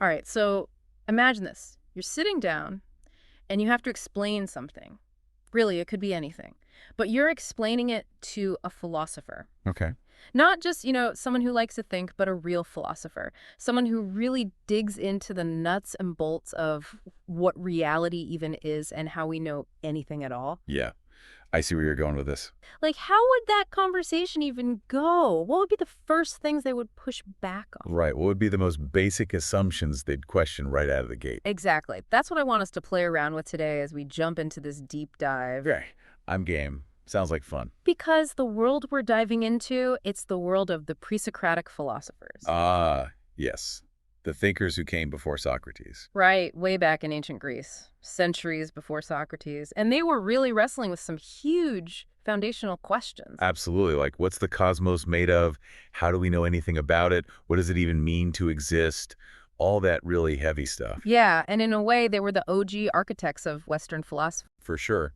All right, so imagine this. You're sitting down and you have to explain something. Really, it could be anything. But you're explaining it to a philosopher. Okay. Not just, someone who likes to think, but a real philosopher. Someone who really digs into the nuts and bolts of what reality even is and how we know anything at all. Yeah, I see where you're going with this. Like, how would that conversation even go? What would be the first things they would push back on? Right. What would be the most basic assumptions they'd question right out of the gate? Exactly. That's what I want us to play around with today as we jump into this deep dive. Okay. I'm game. Sounds like fun. Because the world we're diving into, it's the world of the Presocratic philosophers. Ah, yes. The thinkers who came before Socrates. Right, way back in ancient Greece, centuries before Socrates. And they were really wrestling with some huge foundational questions. Absolutely. Like, what's the cosmos made of? How do we know anything about it? What does it even mean to exist? All that really heavy stuff. Yeah, and in a way, they were the OG architects of Western philosophy. For sure.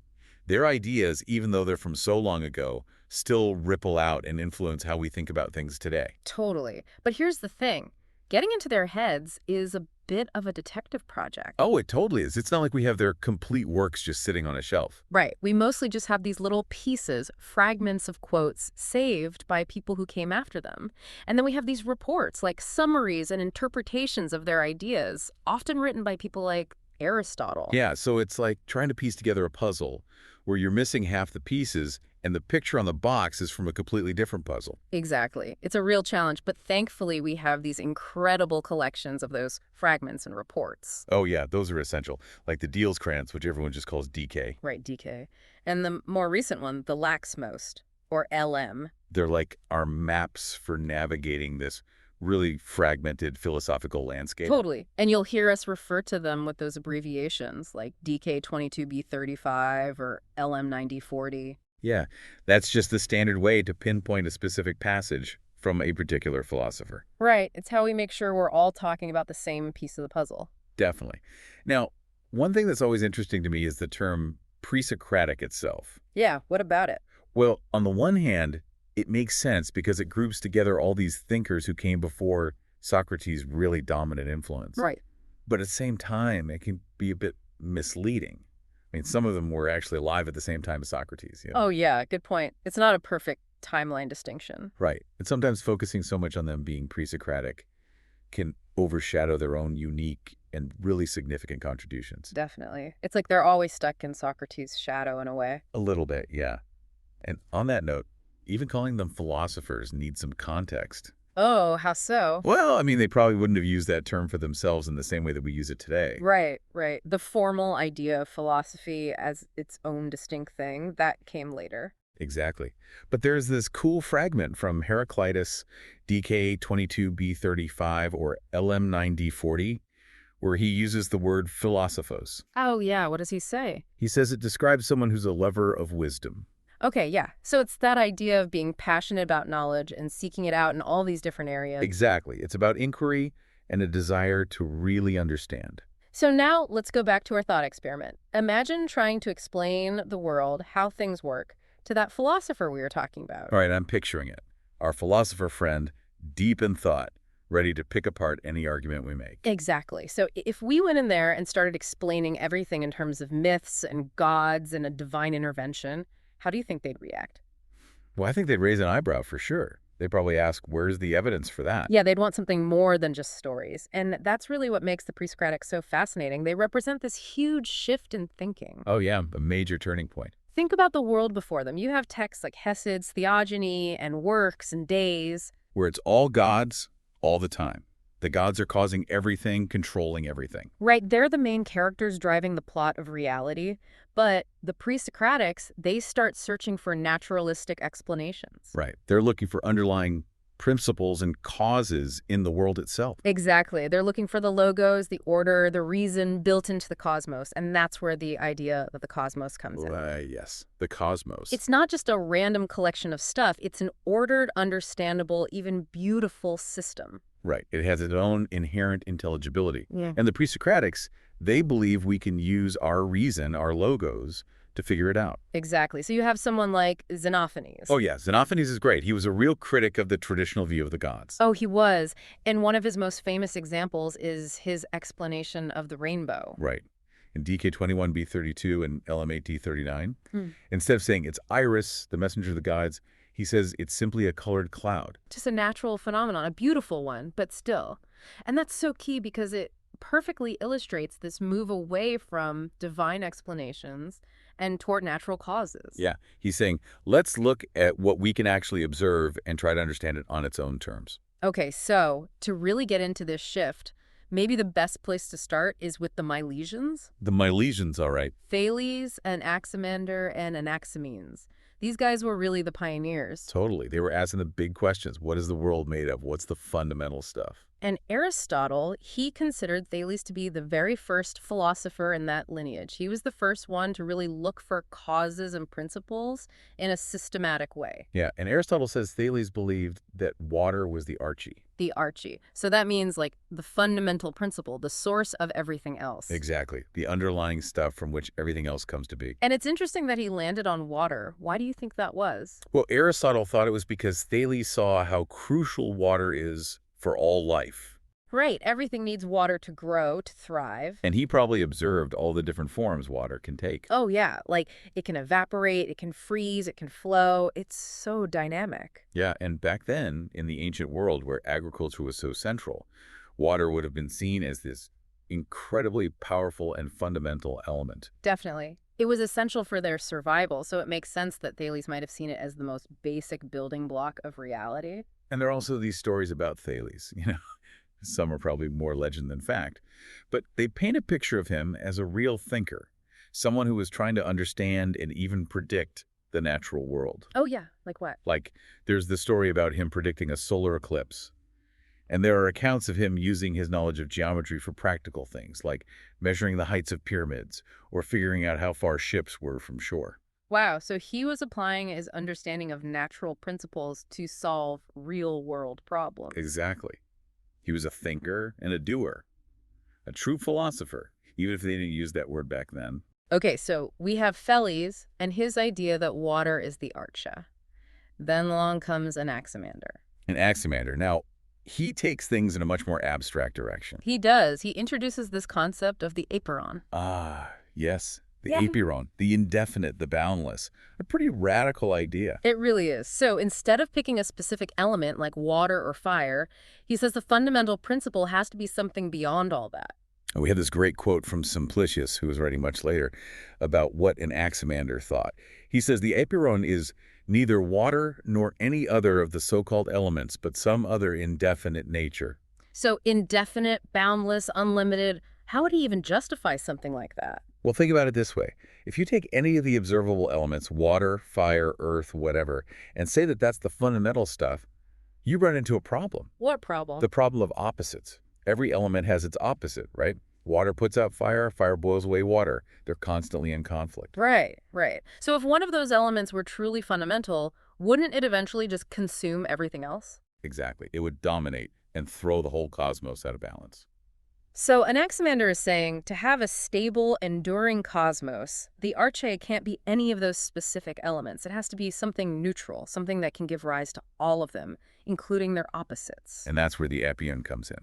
Their ideas, even though they're from so long ago, still ripple out and influence how we think about things today. Totally. But here's the thing. Getting into their heads is a bit of a detective project. Oh, it totally is. It's not like we have their complete works just sitting on a shelf. Right. We mostly just have these little pieces, fragments of quotes saved by people who came after them. And then we have these reports, like summaries and interpretations of their ideas, often written by people like Aristotle. Yeah, so it's like trying to piece together a puzzle where you're missing half the pieces and the picture on the box is from a completely different puzzle. Exactly. It's a real challenge, but thankfully we have these incredible collections of those fragments and reports. Oh yeah, those are essential. Like the Deals Krantz, which everyone just calls DK. Right, DK. And the more recent one, the Laxmost, or LM. They're like our maps for navigating this really fragmented philosophical landscape. Totally. And you'll hear us refer to them with those abbreviations like DK22B35 or LM9040. Yeah, that's just the standard way to pinpoint a specific passage from a particular philosopher. Right. It's how we make sure we're all talking about the same piece of the puzzle. Definitely. Now, one thing that's always interesting to me is the term Presocratic itself. Yeah, what about it? Well, on the one hand, it makes sense because it groups together all these thinkers who came before Socrates' really dominant influence. Right. But at the same time, it can be a bit misleading. I mean, some of them were actually alive at the same time as Socrates. Oh, yeah, good point. It's not a perfect timeline distinction. Right. And sometimes focusing so much on them being pre-Socratic can overshadow their own unique and really significant contributions. Definitely. It's like they're always stuck in Socrates' shadow in a way. A little bit, yeah. And on that note, even calling them philosophers needs some context. Oh, how so? Well, I mean, they probably wouldn't have used that term for themselves in the same way that we use it today. Right, right. The formal idea of philosophy as its own distinct thing, that came later. Exactly. But there's this cool fragment from Heraclitus, DK22B35 or LM9D40, where he uses the word philosophos. Oh, yeah. What does he say? He says it describes someone who's a lover of wisdom. Okay, yeah. So it's that idea of being passionate about knowledge and seeking it out in all these different areas. Exactly. It's about inquiry and a desire to really understand. So now let's go back to our thought experiment. Imagine trying to explain the world, how things work, to that philosopher we were talking about. All right, I'm picturing it. Our philosopher friend, deep in thought, ready to pick apart any argument we make. Exactly. So if we went in there and started explaining everything in terms of myths and gods and a divine intervention, how do you think they'd react? Well, I think they'd raise an eyebrow for sure. They'd probably ask, where's the evidence for that? Yeah, they'd want something more than just stories. And that's really what makes the Presocratic so fascinating. They represent this huge shift in thinking. Oh, yeah, a major turning point. Think about the world before them. You have texts like Hesid's Theogony and Works and Days. Where it's all gods all the time. The gods are causing everything, controlling everything. Right, they're the main characters driving the plot of reality. But the Presocratics, they start searching for naturalistic explanations. Right. They're looking for underlying principles and causes in the world itself. Exactly. They're looking for the logos, the order, the reason built into the cosmos. And that's where the idea of the cosmos comes in. Yes, the cosmos. It's not just a random collection of stuff. It's an ordered, understandable, even beautiful system. Right. It has its own inherent intelligibility. Yeah. And the Presocratics, they believe we can use our reason, our logos, to figure it out. Exactly. So you have someone like Xenophanes. Oh, yeah, Xenophanes is great. He was a real critic of the traditional view of the gods. Oh, he was. And one of his most famous examples is his explanation of the rainbow. Right. In DK21b32 and LMAT39, Hmm. instead of saying it's Iris, the messenger of the gods, he says it's simply a colored cloud. Just a natural phenomenon, a beautiful one, but still. And that's so key because it perfectly illustrates this move away from divine explanations and toward natural causes. Yeah, he's saying, let's look at what we can actually observe and try to understand it on its own terms. Okay, so to really get into this shift, maybe the best place to start is with the Milesians. The Milesians, all right. Thales and Anaximander and Anaximenes. These guys were really the pioneers. Totally. They were asking the big questions. What is the world made of? What's the fundamental stuff? And Aristotle, he considered Thales to be the very first philosopher in that lineage. He was the first one to really look for causes and principles in a systematic way. Yeah, and Aristotle says Thales believed that water was the archie. The archie. So that means like the fundamental principle, the source of everything else. Exactly. The underlying stuff from which everything else comes to be. And it's interesting that he landed on water. Why do you think that was? Well, Aristotle thought it was because Thales saw how crucial water is for all life. Right. Everything needs water to grow, to thrive. And he probably observed all the different forms water can take. Oh, yeah. Like it can evaporate, it can freeze, it can flow. It's so dynamic. Yeah, and back then, in the ancient world where agriculture was so central, water would have been seen as this incredibly powerful and fundamental element. Definitely. It was essential for their survival, so it makes sense that Thales might have seen it as the most basic building block of reality. And there are also these stories about Thales, Some are probably more legend than fact. But they paint a picture of him as a real thinker, someone who was trying to understand and even predict the natural world. Oh, yeah. Like what? Like, there's the story about him predicting a solar eclipse. And there are accounts of him using his knowledge of geometry for practical things, like measuring the heights of pyramids or figuring out how far ships were from shore. Wow. So he was applying his understanding of natural principles to solve real-world problems. Exactly. He was a thinker and a doer, a true philosopher, even if they didn't use that word back then. Okay, so we have Thales and his idea that water is the archa. Then along comes Anaximander. And Anaximander, now, he takes things in a much more abstract direction. He does. He introduces this concept of the apeiron. Ah, yes, the Yeah. apeiron, the indefinite, the boundless. A pretty radical idea. It really is. So instead of picking a specific element like water or fire, he says the fundamental principle has to be something beyond all that. And we have this great quote from Simplicius, who was writing much later, about what an Anaximander thought. He says, the apeiron is neither water nor any other of the so-called elements, but some other indefinite nature. So indefinite, boundless, unlimited, how would he even justify something like that? Well, think about it this way. If you take any of the observable elements, water, fire, earth, whatever, and say that that's the fundamental stuff, you run into a problem. What problem? The problem of opposites. Every element has its opposite, right? Water puts out fire, fire boils away water. They're constantly in conflict. Right, right. So if one of those elements were truly fundamental, wouldn't it eventually just consume everything else? Exactly. It would dominate and throw the whole cosmos out of balance. So Anaximander is saying to have a stable, enduring cosmos, the arche can't be any of those specific elements. It has to be something neutral, something that can give rise to all of them, including their opposites. And that's where the apeion comes in.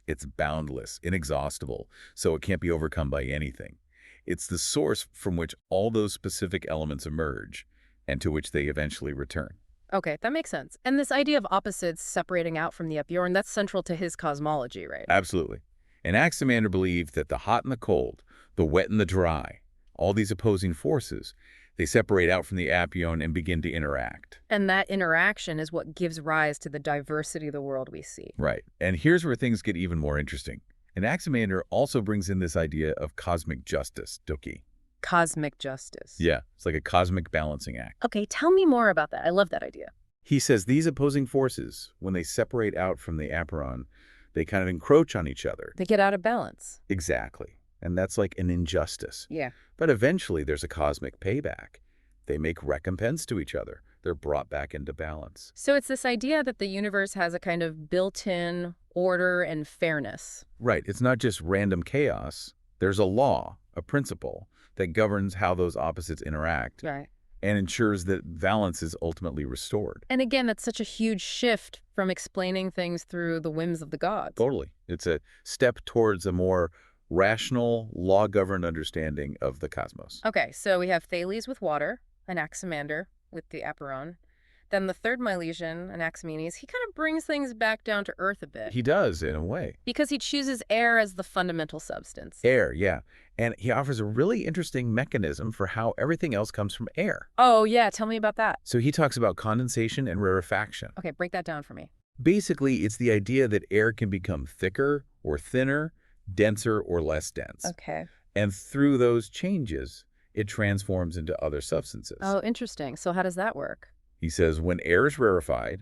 It's boundless, inexhaustible, so it can't be overcome by anything. It's the source from which all those specific elements emerge and to which they eventually return. Okay, that makes sense. And this idea of opposites separating out from the apeiron, that's central to his cosmology, right? Absolutely. And Anaximander believed that the hot and the cold, the wet and the dry, all these opposing forces, they separate out from the apeion and begin to interact. And that interaction is what gives rise to the diversity of the world we see. Right. And here's where things get even more interesting. Anaximander also brings in this idea of cosmic justice, Dookie. Cosmic justice. Yeah, it's like a cosmic balancing act. Okay, tell me more about that. I love that idea. He says these opposing forces, when they separate out from the apeiron, they kind of encroach on each other. They get out of balance. Exactly. And that's like an injustice. Yeah. But eventually there's a cosmic payback. They make recompense to each other. They're brought back into balance. So it's this idea that the universe has a kind of built-in order and fairness. Right. It's not just random chaos. There's a law, a principle, that governs how those opposites interact Right. and ensures that balance is ultimately restored. And again, that's such a huge shift from explaining things through the whims of the gods. Totally. It's a step towards a more rational, law-governed understanding of the cosmos. Okay, so we have Thales with water, Anaximander with the Aperon. Then the third Milesian, Anaximenes, he kind of brings things back down to earth a bit He does, in a way. because he chooses air as the fundamental substance. Air, yeah. And he offers a really interesting mechanism for how everything else comes from air. Oh, yeah, tell me about that. So he talks about condensation and rarefaction. Okay, break that down for me. Basically, it's the idea that air can become thicker or thinner, denser or less dense. Okay. And through those changes, it transforms into other substances. Oh, interesting. So how does that work? He says when air is rarefied,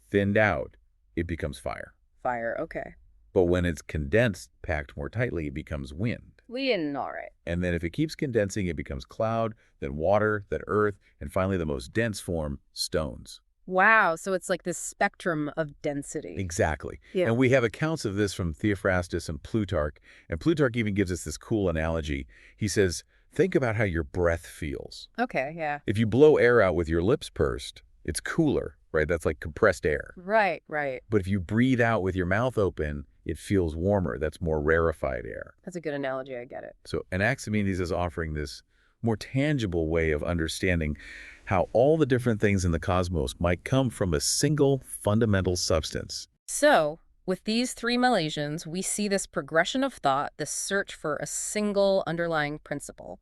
thinned out, it becomes fire. Fire, okay. But when it's condensed, packed more tightly, it becomes wind. Wind, all right. And then if it keeps condensing, it becomes cloud, then water, then earth, and finally the most dense form, stones. Wow, so it's like this spectrum of density. Exactly. Yeah. And we have accounts of this from Theophrastus and Plutarch. And Plutarch even gives us this cool analogy. He says, think about how your breath feels. Okay, yeah. If you blow air out with your lips pursed, it's cooler, right? That's like compressed air. Right, right. But if you breathe out with your mouth open, it feels warmer. That's more rarefied air. That's a good analogy, I get it. So Anaximenes is offering this more tangible way of understanding how all the different things in the cosmos might come from a single fundamental substance. So, with these three Milesians, we see this progression of thought, this search for a single underlying principle.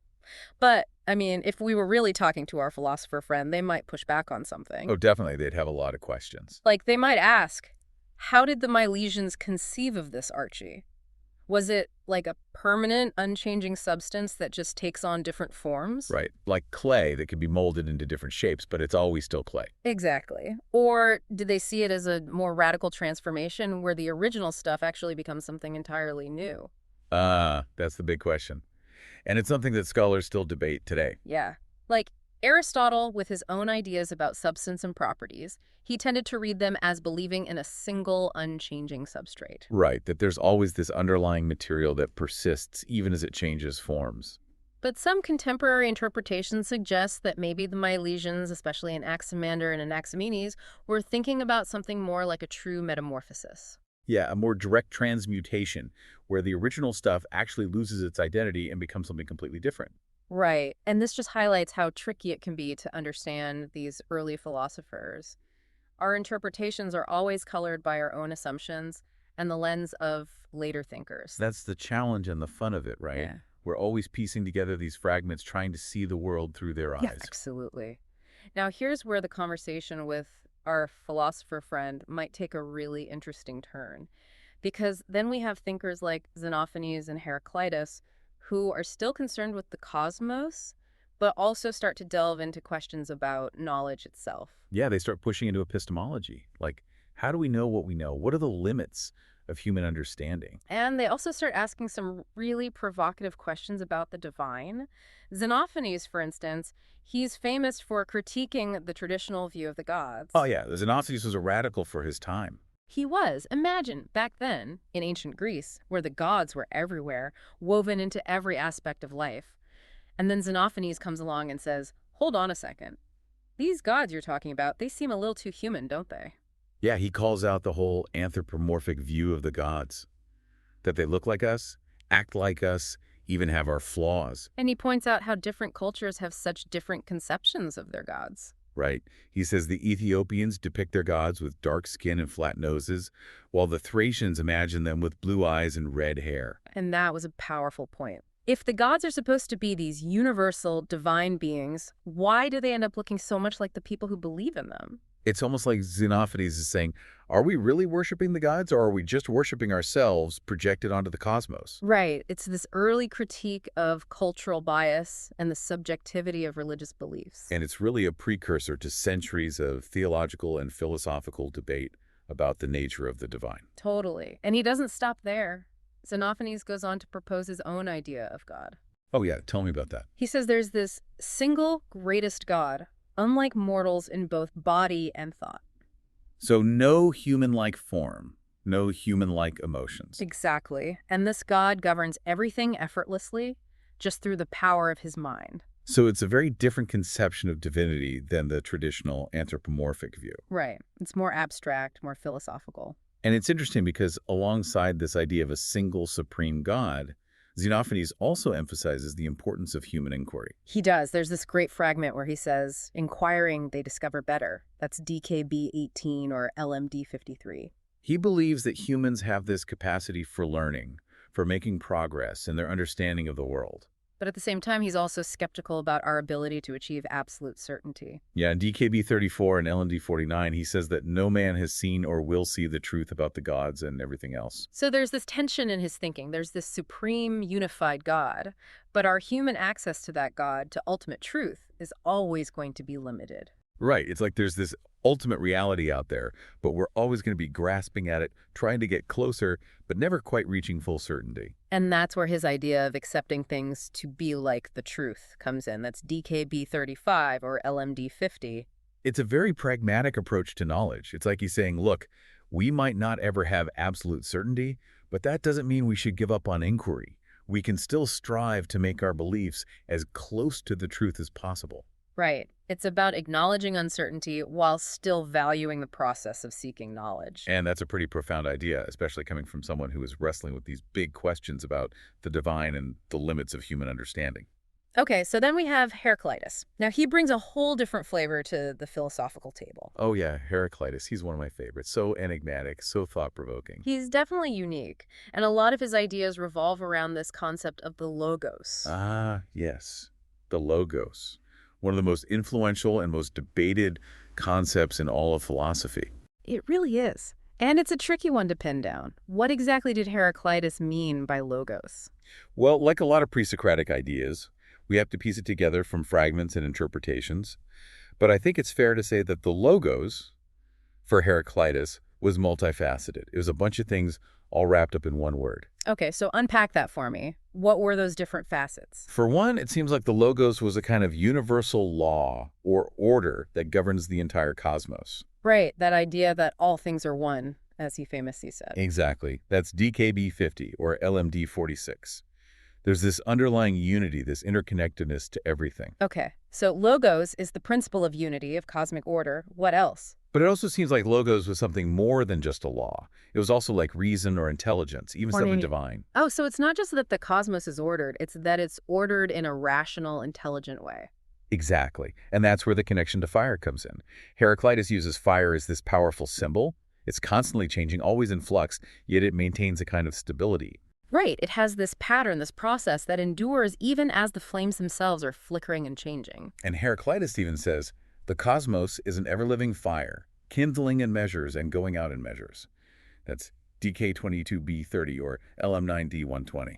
But, I mean, if we were really talking to our philosopher friend, they might push back on something. Oh, definitely. They'd have a lot of questions. Like, they might ask, how did the Milesians conceive of this, Archie? Was it like a permanent, unchanging substance that just takes on different forms? Right. Like clay that can be molded into different shapes, but it's always still clay. Exactly. Or did they see it as a more radical transformation where the original stuff actually becomes something entirely new? That's the big question. And it's something that scholars still debate today. Yeah. Like Aristotle, with his own ideas about substance and properties, he tended to read them as believing in a single, unchanging substrate. Right, that there's always this underlying material that persists even as it changes forms. But some contemporary interpretations suggest that maybe the Milesians, especially Anaximander and Anaximenes, were thinking about something more like a true metamorphosis. Yeah, a more direct transmutation where the original stuff actually loses its identity and becomes something completely different. Right. And this just highlights how tricky it can be to understand these early philosophers. Our interpretations are always colored by our own assumptions and the lens of later thinkers. That's the challenge and the fun of it, right? Yeah. We're always piecing together these fragments, trying to see the world through their eyes. Yeah, absolutely. Now, here's where the conversation with our philosopher friend might take a really interesting turn. Because then we have thinkers like Xenophanes and Heraclitus who are still concerned with the cosmos, but also start to delve into questions about knowledge itself. Yeah, they start pushing into epistemology. Like, how do we know what we know? What are the limits of human understanding? And they also start asking some really provocative questions about the divine. Xenophanes, for instance, he's famous for critiquing the traditional view of the gods. Oh, yeah, Xenophanes was a radical for his time. He was. Imagine, back then, in ancient Greece, where the gods were everywhere, woven into every aspect of life. And then Xenophanes comes along and says, hold on a second. These gods you're talking about, they seem a little too human, don't they? Yeah, he calls out the whole anthropomorphic view of the gods. That they look like us, act like us, even have our flaws. And he points out how different cultures have such different conceptions of their gods. Right. He says the Ethiopians depict their gods with dark skin and flat noses, while the Thracians imagine them with blue eyes and red hair. And that was a powerful point. If the gods are supposed to be these universal, divine beings, why do they end up looking so much like the people who believe in them? It's almost like Xenophanes is saying, are we really worshiping the gods, or are we just worshiping ourselves projected onto the cosmos? Right. It's this early critique of cultural bias and the subjectivity of religious beliefs. And it's really a precursor to centuries of theological and philosophical debate about the nature of the divine. Totally. And he doesn't stop there. Xenophanes goes on to propose his own idea of God. Oh yeah, tell me about that. He says there's this single greatest God, unlike mortals in both body and thought. So no human-like form, no human-like emotions. Exactly. And this God governs everything effortlessly, just through the power of his mind. So it's a very different conception of divinity than the traditional anthropomorphic view. Right. It's more abstract, more philosophical. And it's interesting because alongside this idea of a single supreme God, Xenophanes also emphasizes the importance of human inquiry. He does. There's this great fragment where he says, inquiring they discover better. That's DKB 18 or LMD 53. He believes that humans have this capacity for learning, for making progress in their understanding of the world. But at the same time, he's also skeptical about our ability to achieve absolute certainty. Yeah, in DKB 34 and LMD 49, he says that no man has seen or will see the truth about the gods and everything else. So there's this tension in his thinking. There's this supreme, unified God, but our human access to that God, to ultimate truth, is always going to be limited. Right. It's like there's this ultimate reality out there, but we're always going to be grasping at it, trying to get closer, but never quite reaching full certainty. And that's where his idea of accepting things to be like the truth comes in. That's DKB 35 or LMD 50. It's a very pragmatic approach to knowledge. It's like he's saying, look, we might not ever have absolute certainty, but that doesn't mean we should give up on inquiry. We can still strive to make our beliefs as close to the truth as possible. Right. It's about acknowledging uncertainty while still valuing the process of seeking knowledge. And that's a pretty profound idea, especially coming from someone who is wrestling with these big questions about the divine and the limits of human understanding. Okay, so then we have Heraclitus. Now, he brings a whole different flavor to the philosophical table. Oh yeah, Heraclitus, he's one of my favorites. So enigmatic, so thought-provoking. He's definitely unique, and a lot of his ideas revolve around this concept of the logos. Ah, yes, the logos. One of the most influential and most debated concepts in all of philosophy. It really is. And it's a tricky one to pin down. What exactly did Heraclitus mean by logos? Well, like a lot of pre-Socratic ideas, we have to piece it together from fragments and interpretations. But I think it's fair to say that the logos for Heraclitus was multifaceted. It was a bunch of things all wrapped up in one word. Okay, so unpack that for me. What were those different facets? For one, it seems like the logos was a kind of universal law or order that governs the entire cosmos. Right, that idea that all things are one, as he famously said. Exactly. That's DKB 50 or LMD 46. There's this underlying unity, this interconnectedness to everything. Okay, so logos is the principle of unity, of cosmic order. What else? But it also seems like logos was something more than just a law. It was also like reason or intelligence, even something divine. Oh, so it's not just that the cosmos is ordered, it's that it's ordered in a rational, intelligent way. Exactly. And that's where the connection to fire comes in. Heraclitus uses fire as this powerful symbol. It's constantly changing, always in flux, yet it maintains a kind of stability. Right, it has this pattern, this process that endures even as the flames themselves are flickering and changing. And Heraclitus even says, the cosmos is an ever-living fire, kindling in measures and going out in measures. That's DK22B30 or LM9D120.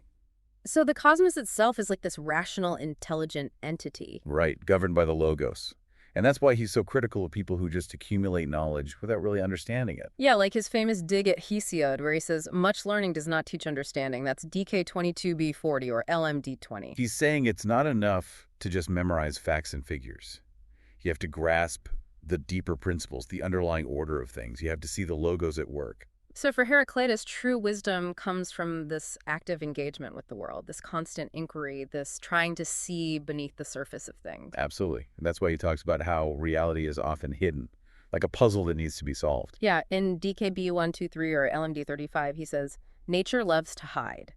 So the cosmos itself is like this rational, intelligent entity. Right, governed by the logos. And that's why he's so critical of people who just accumulate knowledge without really understanding it. Yeah, like his famous dig at Hesiod, where he says, much learning does not teach understanding. That's DK22B40 or LMD20. He's saying it's not enough to just memorize facts and figures. You have to grasp the deeper principles, the underlying order of things. You have to see the logos at work. So for Heraclitus, true wisdom comes from this active engagement with the world, this constant inquiry, this trying to see beneath the surface of things. Absolutely. And that's why he talks about how reality is often hidden, like a puzzle that needs to be solved. Yeah, in DKB 123 or LMD 35, he says, nature loves to hide.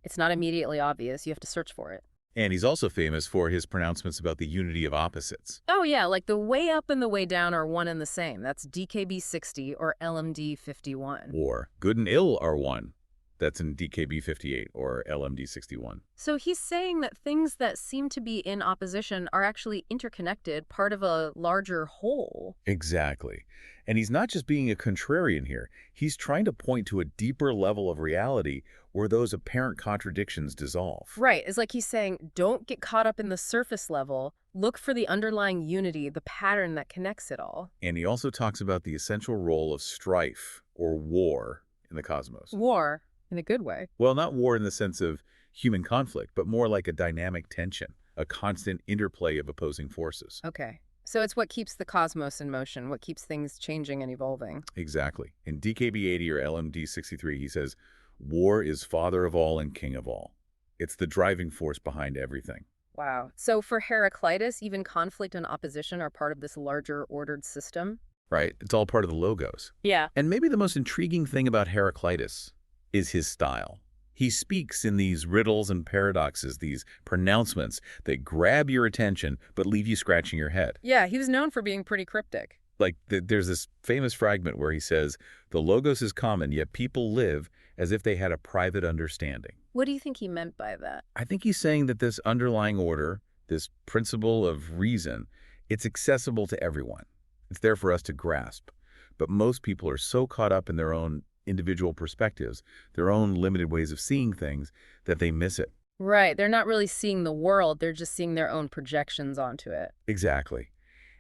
It's not immediately obvious. You have to search for it. And he's also famous for his pronouncements about the unity of opposites. Oh, yeah, like the way up and the way down are one and the same. That's DKB 60 or LMD 51. Or good and ill are one. That's in DKB 58 or LMD 61. So he's saying that things that seem to be in opposition are actually interconnected, part of a larger whole. Exactly. And he's not just being a contrarian here. He's trying to point to a deeper level of reality where those apparent contradictions dissolve. Right. It's like he's saying, don't get caught up in the surface level. Look for the underlying unity, the pattern that connects it all. And he also talks about the essential role of strife or war in the cosmos. War, in a good way. Well, not war in the sense of human conflict, but more like a dynamic tension, a constant interplay of opposing forces. Okay. So it's what keeps the cosmos in motion, what keeps things changing and evolving. Exactly. In DKB 80 or LMD 63, he says, war is father of all and king of all. It's the driving force behind everything. Wow. So for Heraclitus, even conflict and opposition are part of this larger ordered system? Right? It's all part of the logos. Yeah. And maybe the most intriguing thing about Heraclitus is his style. He speaks in these riddles and paradoxes, these pronouncements that grab your attention but leave you scratching your head. Yeah, he was known for being pretty cryptic. Like, there's this famous fragment where he says, the logos is common, yet people live as if they had a private understanding. What do you think he meant by that? I think he's saying that this underlying order, this principle of reason, it's accessible to everyone. It's there for us to grasp. But most people are so caught up in their own individual perspectives, their own limited ways of seeing things, that they miss it. Right, they're not really seeing the world, they're just seeing their own projections onto it. Exactly.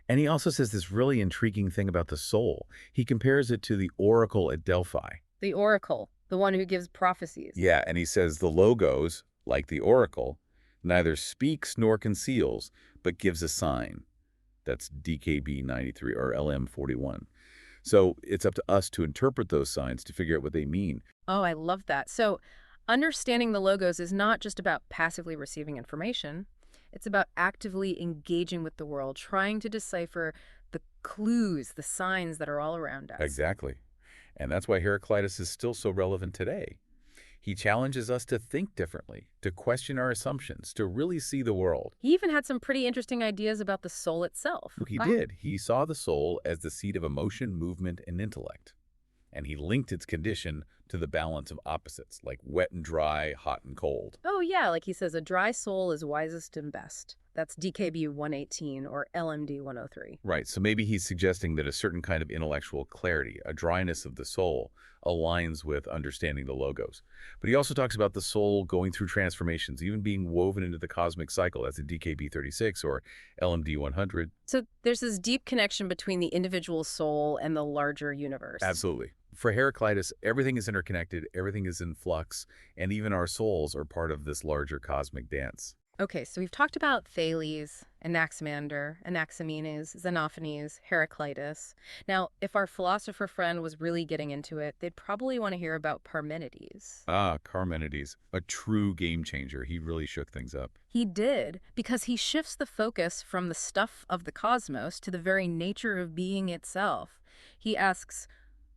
And he also says this really intriguing thing about the soul. He compares it to the oracle at Delphi. The oracle, the one who gives prophecies. Yeah, and he says the logos, like the oracle, neither speaks nor conceals, but gives a sign. That's DKB 93 or LM 41. So it's up to us to interpret those signs to figure out what they mean. Oh, I love that. So understanding the logos is not just about passively receiving information. It's about actively engaging with the world, trying to decipher the clues, the signs that are all around us. Exactly. And that's why Heraclitus is still so relevant today. He challenges us to think differently, to question our assumptions, to really see the world. He even had some pretty interesting ideas about the soul itself. He Wow. did. He saw the soul as the seat of emotion, movement, and intellect. And he linked its condition to the balance of opposites, like wet and dry, hot and cold. Oh, yeah, like he says, a dry soul is wisest and best. That's DKB 118 or LMD 103. Right, so maybe he's suggesting that a certain kind of intellectual clarity, a dryness of the soul, aligns with understanding the logos. But he also talks about the soul going through transformations, even being woven into the cosmic cycle. That's a DKB 36 or LMD 100. So there's this deep connection between the individual soul and the larger universe. Absolutely. For Heraclitus, everything is interconnected, everything is in flux, and even our souls are part of this larger cosmic dance. Okay, so we've talked about Thales, Anaximander, Anaximenes, Xenophanes, Heraclitus. Now, if our philosopher friend was really getting into it, they'd probably want to hear about Parmenides. Ah, Parmenides, a true game changer. He really shook things up. He did, because he shifts the focus from the stuff of the cosmos to the very nature of being itself. He asks,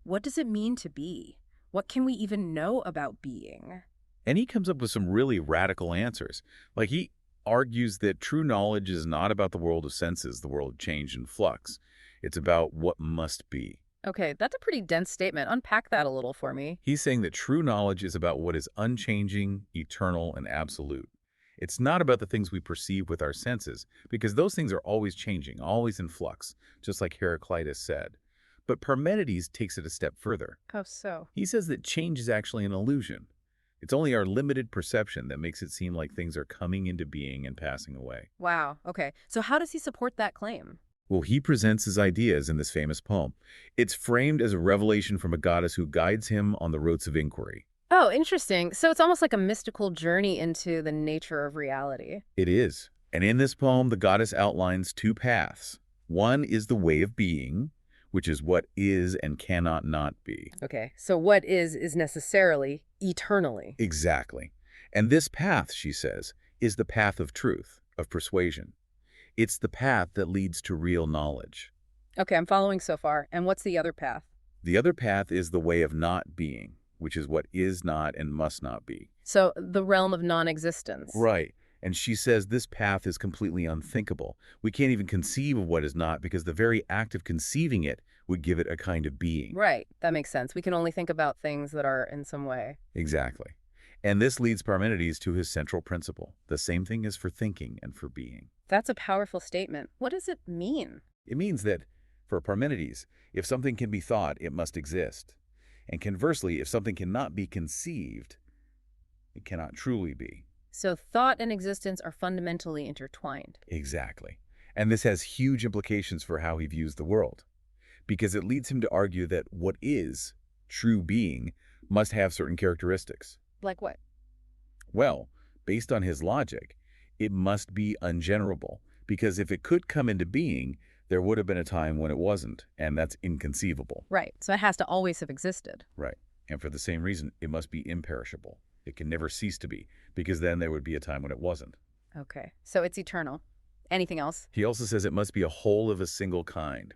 what does it mean to be? What can we even know about being? And he comes up with some really radical answers. Like he argues that true knowledge is not about the world of senses, the world of change and flux. It's about what must be. Okay, that's a pretty dense statement. Unpack that a little for me. He's saying that true knowledge is about what is unchanging, eternal, and absolute. It's not about the things we perceive with our senses, because those things are always changing, always in flux, just like Heraclitus said. But Parmenides takes it a step further. How so? He says that change is actually an illusion. It's only our limited perception that makes it seem like things are coming into being and passing away. Wow, okay. So how does he support that claim? Well, he presents his ideas in this famous poem. It's framed as a revelation from a goddess who guides him on the roads of inquiry. Oh, interesting. So it's almost like a mystical journey into the nature of reality. It is. And in this poem, the goddess outlines two paths. One is the way of being, which is what is and cannot not be. Okay, so what is necessarily eternally. Exactly. And this path, she says, is the path of truth, of persuasion. It's the path that leads to real knowledge. Okay, I'm following so far. And what's the other path? The other path is the way of not being, which is what is not and must not be. So the realm of non-existence. Right. And she says this path is completely unthinkable. We can't even conceive of what is not because the very act of conceiving it would give it a kind of being. Right, that makes sense. We can only think about things that are in some way. Exactly. And this leads Parmenides to his central principle. The same thing is for thinking and for being. That's a powerful statement. What does it mean? It means that, for Parmenides, if something can be thought, it must exist. And conversely, if something cannot be conceived, it cannot truly be. So thought and existence are fundamentally intertwined. Exactly. And this has huge implications for how he views the world, because it leads him to argue that what is true being must have certain characteristics. Like what? Well, based on his logic, it must be ungenerable, because if it could come into being, there would have been a time when it wasn't, and that's inconceivable. Right, so it has to always have existed. Right. And for the same reason, it must be imperishable. It can never cease to be, because then there would be a time when it wasn't. Okay, so it's eternal. Anything else? He also says it must be a whole of a single kind,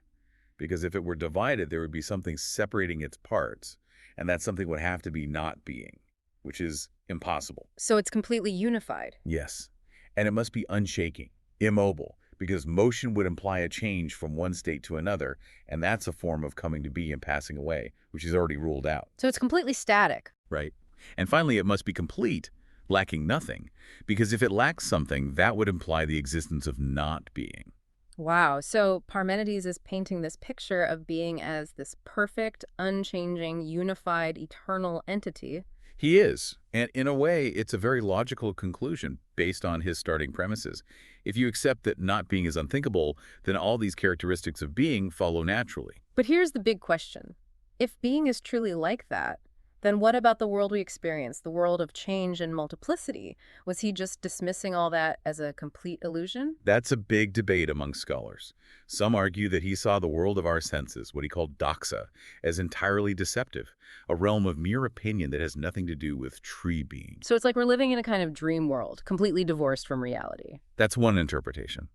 because if it were divided, there would be something separating its parts, and that something would have to be not being, which is impossible. So it's completely unified. Yes, and it must be unshaking, immobile, because motion would imply a change from one state to another, and that's a form of coming to be and passing away, which is already ruled out, So it's completely static. right? And finally, it must be complete, lacking nothing, because if it lacks something, that would imply the existence of not being. Wow. So Parmenides is painting this picture of being as this perfect, unchanging, unified, eternal entity. He is, and in a way, it's a very logical conclusion based on his starting premises. If you accept that not being is unthinkable, then all these characteristics of being follow naturally. But here's the big question. If being is truly like that, then what about the world we experience, the world of change and multiplicity? Was he just dismissing all that as a complete illusion? That's a big debate among scholars. Some argue that he saw the world of our senses, what he called doxa, as entirely deceptive, a realm of mere opinion that has nothing to do with tree being. So it's like we're living in a kind of dream world, completely divorced from reality. That's one interpretation.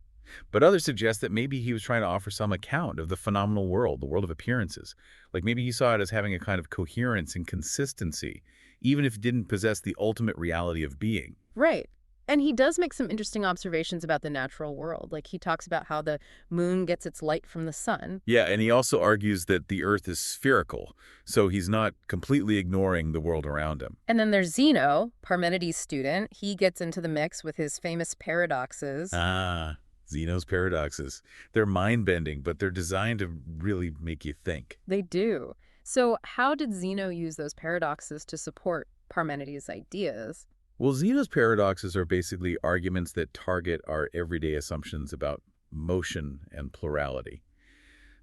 But others suggest that maybe he was trying to offer some account of the phenomenal world, the world of appearances. Like maybe he saw it as having a kind of coherence and consistency, even if it didn't possess the ultimate reality of being. Right. And he does make some interesting observations about the natural world. Like he talks about how the moon gets its light from the sun. Yeah, and he also argues that the Earth is spherical, so he's not completely ignoring the world around him. And then there's Zeno, Parmenides' student. He gets into the mix with his famous paradoxes. Ah, Zeno's paradoxes. They're mind-bending, but they're designed to really make you think. They do. So how did Zeno use those paradoxes to support Parmenides' ideas? Well, Zeno's paradoxes are basically arguments that target our everyday assumptions about motion and plurality.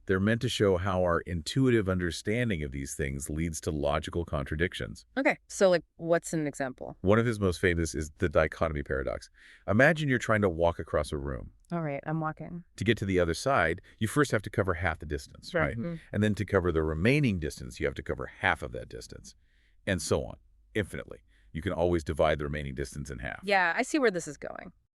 They're meant to show how our intuitive understanding of these things leads to logical contradictions. Okay, so like what's an example? One of his most famous is the dichotomy paradox. Imagine you're trying to walk across a room. All right, I'm walking. To get to the other side, you first have to cover half the distance, right? And then to cover the remaining distance, you have to cover half of that distance, and so on, infinitely. You can always divide the remaining distance in half. Yeah, I see where this is going.